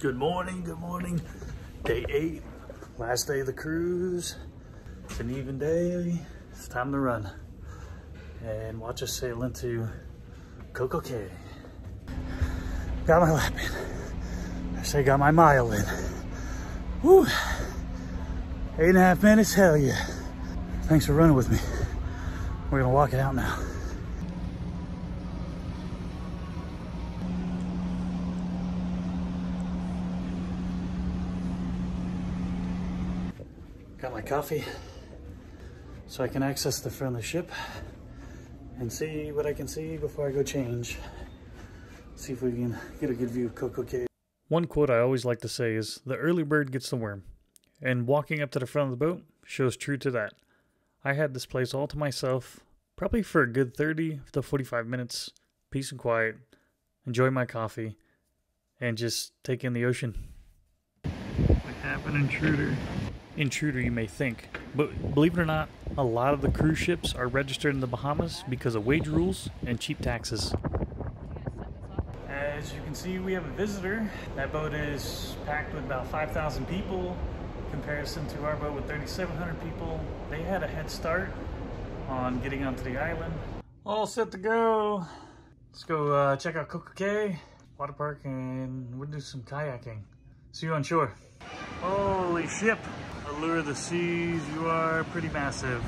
Good morning, good morning. Day 8, last day of the cruise. It's an even day. It's time to run and watch us sail into Coco Cay. Got my lap in. I say got my mile in. Woo! 8.5 minutes, hell yeah. Thanks for running with me. We're gonna walk it out now. Got my coffee so I can access the front of the ship and see what I can see before I go change. See if we can get a good view of Coco Cay. One quote I always like to say is, "The early bird gets the worm." And walking up to the front of the boat shows true to that. I had this place all to myself, probably for a good 30 to 45 minutes, peace and quiet, enjoy my coffee, and just take in the ocean. We have an intruder. Intruder, you may think, but believe it or not, a lot of the cruise ships are registered in the Bahamas because of wage rules and cheap taxes. As you can see, we have a visitor. That boat is packed with about 5,000 people. In comparison to our boat with 3,700 people, they had a head start on getting onto the island. All set to go. Let's go check out Coco Cay water park, and we'll do some kayaking. See you on shore. Holy ship! Allure of the seas, you are pretty massive.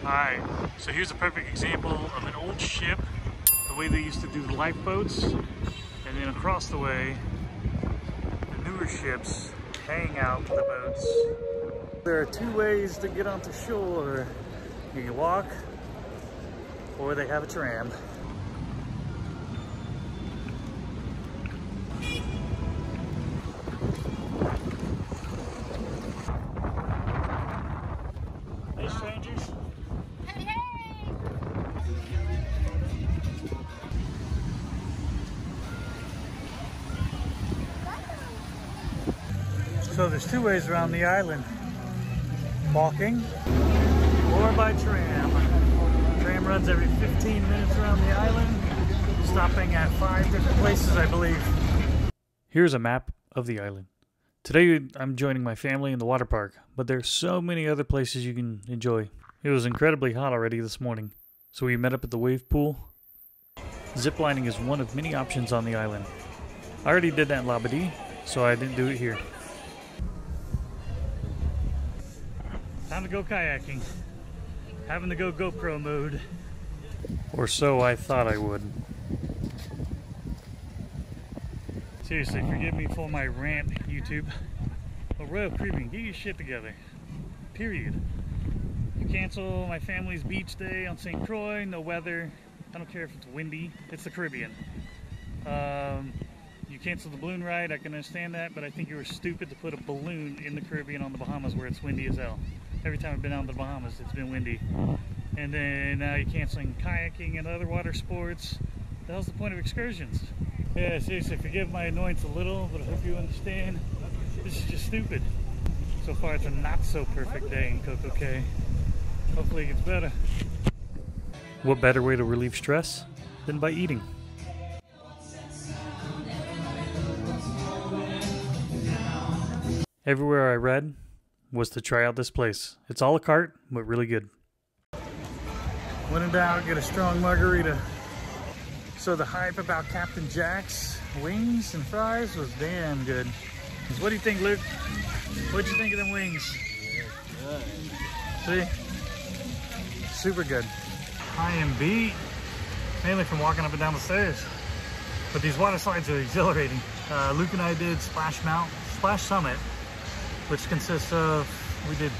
Alright, so here's a perfect example of an old ship, the way they used to do the lifeboats, and then across the way, the newer ships hang out the boats. There are two ways to get onto shore. You can walk, or they have a tram. Hey, strangers. Hey, hey! So there's two ways around the island. Walking or by tram. Tram runs every 15 minutes around the island, stopping at 5 different places, I believe. Here's a map of the island. Today I'm joining my family in the water park, but there's so many other places you can enjoy. It was incredibly hot already this morning, so we met up at the wave pool. Ziplining is one of many options on the island. I already did that in Labadee, so I didn't do it here. Time to go kayaking. Having to go GoPro mode. Or so I thought I would. Seriously, forgive me for my rant, YouTube. But Royal Caribbean, get your shit together. Period. You cancel my family's beach day on St. Croix, no weather. I don't care if it's windy, it's the Caribbean. You canceled the balloon ride, I can understand that, but I think you were stupid to put a balloon in the Caribbean on the Bahamas where it's windy as hell. Every time I've been out to the Bahamas, it's been windy. And then now you're canceling kayaking and other water sports. The hell's the point of excursions? Yeah, seriously, forgive my annoyance a little, but I hope you understand. This is just stupid. So far, it's a not so perfect day in Coco Cay. Hopefully it gets better. What better way to relieve stress than by eating? Everywhere I read was to try out this place. It's a la carte, but really good. When in doubt, get a strong margarita. So the hype about Captain Jack's wings and fries was damn good. What do you think, Luke? What'd you think of them wings? Good. See? Super good. I am beat, mainly from walking up and down the stairs. But these water slides are exhilarating. Luke and I did Splash Summit, which consists of, we did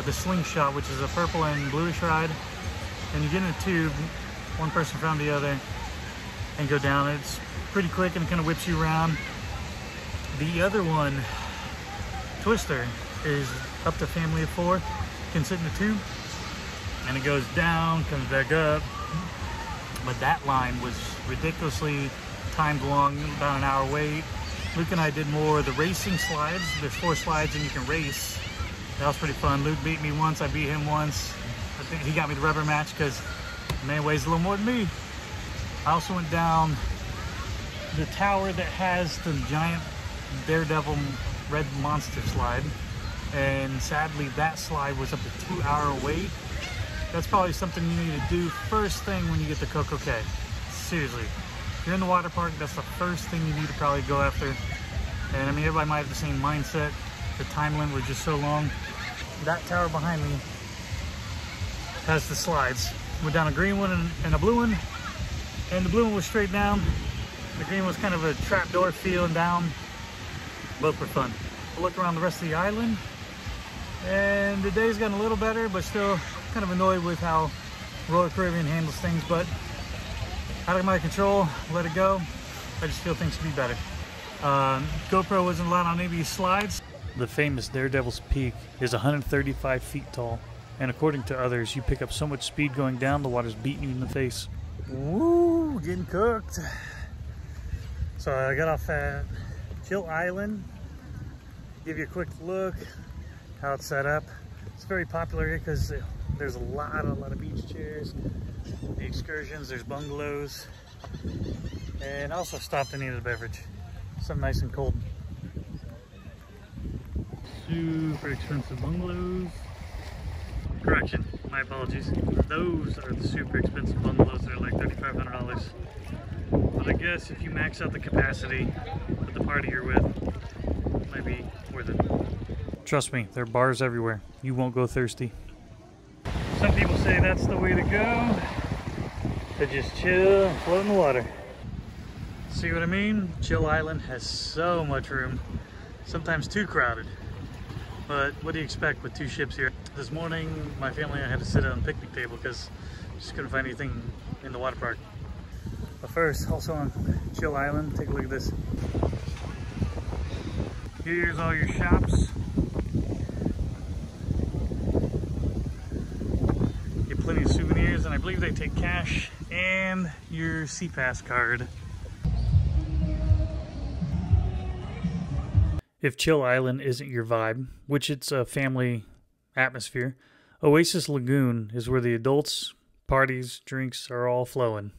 the slingshot, which is a purple and bluish ride. And you get in a tube, one person in front of the other, and go down. It's pretty quick and it kind of whips you around. The other one, Twister, is up to a family of 4, can sit in the tube, and it goes down, comes back up. But that line was ridiculously timed long, about an hour wait. Luke and I did more of the racing slides. There's 4 slides and you can race. That was pretty fun. Luke beat me once, I beat him once. I think he got me the rubber match because the man weighs a little more than me. I also went down the tower that has the giant Daredevil red monster slide. And sadly, that slide was up to 2-hour wait. That's probably something you need to do first thing when you get to CocoCay. Seriously. If you're in the water park, that's the first thing you need to probably go after. And I mean, everybody might have the same mindset. The time limit was just so long. That tower behind me has the slides. Went down a green one and a blue one. And the blue one was straight down. The green was kind of a trapdoor feeling down. Both were fun. I looked around the rest of the island. And the day's gotten a little better, but still kind of annoyed with how Royal Caribbean handles things. But out of my control, let it go. I just feel things should be better. GoPro wasn't allowed on any of these slides. The famous Daredevil's Peak is 135 feet tall, and according to others, you pick up so much speed going down, the water's beating you in the face. Woo, getting cooked. So I got off at Chill Island. Give you a quick look how it's set up. It's very popular here because there's a lot of beach chairs, the excursions, there's bungalows, and I also stopped and needed a beverage. Something nice and cold. Super expensive bungalows. Correction, my apologies. Those are the super expensive bungalows. They're like $3,500. But I guess if you max out the capacity with the party you're with, it might be worth it. Trust me, there are bars everywhere. You won't go thirsty. Some people say that's the way to go. To just chill and float in the water. See what I mean? Chill Island has so much room. Sometimes too crowded. But what do you expect with 2 ships here? This morning, my family and I had to sit on a picnic table because just couldn't find anything in the water park. But first, also on Chill Island, take a look at this. Here's all your shops. Get plenty of souvenirs, and I believe they take cash and your SeaPass card. If Chill Island isn't your vibe, which it's a family atmosphere, Oasis Lagoon is where the adults, parties, drinks are all flowing.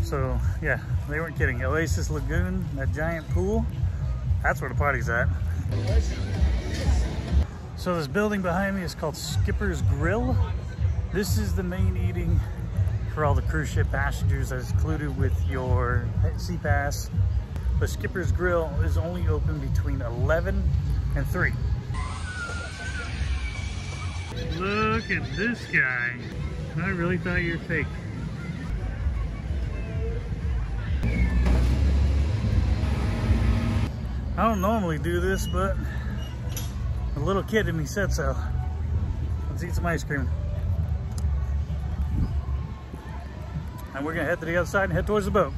So yeah, they weren't kidding. Oasis Lagoon, that giant pool, that's where the party's at. So this building behind me is called Skipper's Grill. This is the main eating for all the cruise ship passengers that's included with your SeaPass. But Skipper's Grill is only open between 11 and 3. Look at this guy. I really thought you were fake. I don't normally do this, but a little kid in me said so. Let's eat some ice cream. And we're gonna head to the other side and head towards the boat.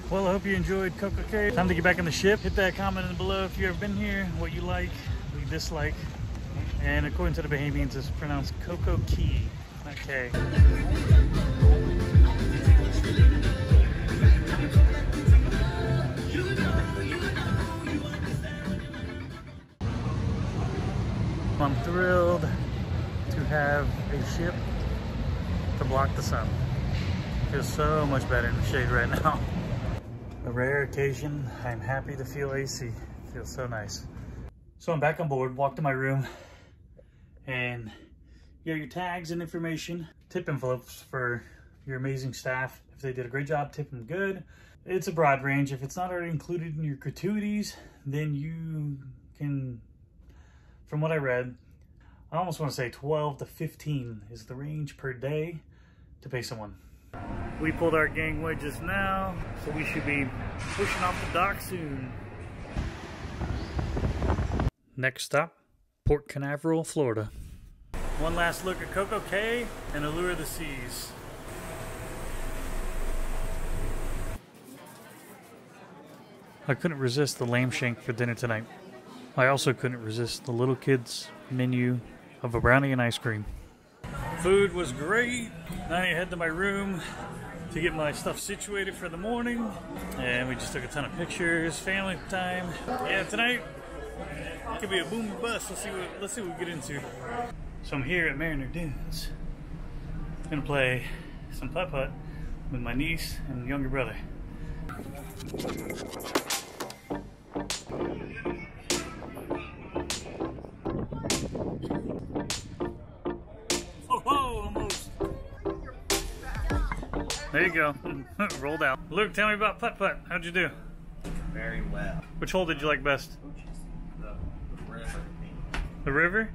Well, I hope you enjoyed CocoCay. Time to get back on the ship. Hit that comment in below if you've ever been here, what you like, what you dislike. And according to the Bahamians, it's pronounced Coco Key, not K. I'm thrilled to have a ship to block the sun. Feels so much better in the shade right now. A rare occasion, I'm happy to feel AC. It feels so nice. So I'm back on board, walked to my room, and you have your tags and information, tip envelopes for your amazing staff. If they did a great job, tip them good. It's a broad range. If it's not already included in your gratuities, then you can, from what I read, I almost want to say 12 to 15 is the range per day to pay someone. We pulled our gangway just now, so we should be pushing off the dock soon. Next stop, Port Canaveral, Florida. One last look at CocoCay and Allure of the Seas. I couldn't resist the lamb shank for dinner tonight. I also couldn't resist the little kids' menu of a brownie and ice cream. Food was great. Now I head to my room, to get my stuff situated for the morning, and we just took a ton of pictures, family time. Yeah, tonight could be a boom or bust. Let's see what we get into. So I'm here at Mariner Dunes. Gonna play some putt-putt with my niece and younger brother. Oh, almost. There you go. Rolled out. Luke, tell me about putt-putt. How'd you do? Very well. Which hole did you like best? The river. The river?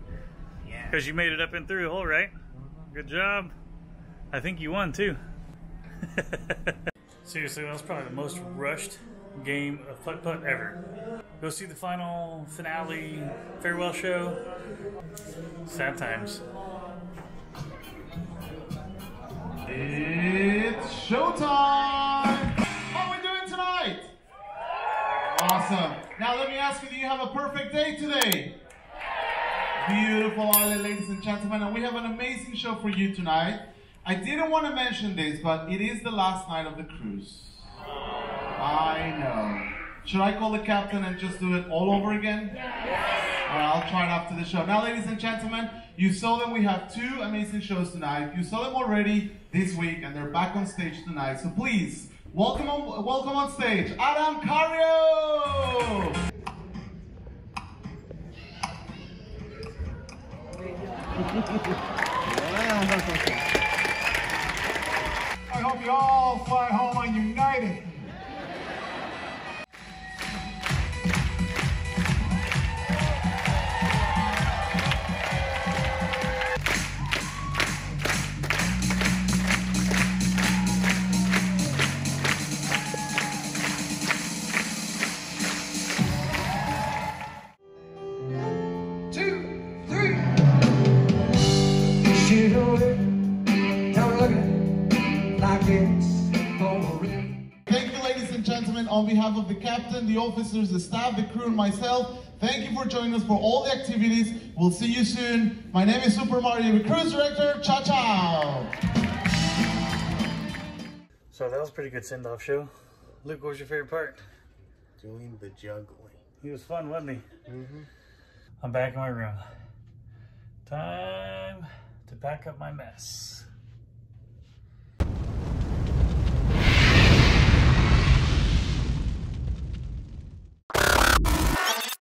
Yeah. Because you made it up and through the hole, right? Good job. I think you won too. Seriously, that was probably the most rushed game of putt-putt ever. Go see the final finale farewell show. Sad times. It's showtime! How are we doing tonight? Awesome. Now let me ask you, do you have a perfect day today? Beautiful island, ladies and gentlemen, and we have an amazing show for you tonight. I didn't want to mention this, but it is the last night of the cruise. I know. Should I call the captain and just do it all over again? Yes. All right, I'll try it after the show. Now, ladies and gentlemen, you saw that we have two amazing shows tonight. You saw them already this week, and they're back on stage tonight. So please, welcome on stage, Adam Cario! I hope you all fly home on United. Thank you, ladies and gentlemen, on behalf of the captain, the officers, the staff, the crew, and myself, thank you for joining us for all the activities. We'll see you soon. My name is Super Mario, the cruise director. Ciao, ciao. So that was a pretty good send-off show. Luke, what was your favorite part? Doing the juggling. He was fun, wasn't he? Mm-hmm. I'm back in my room. Time to pack up my mess.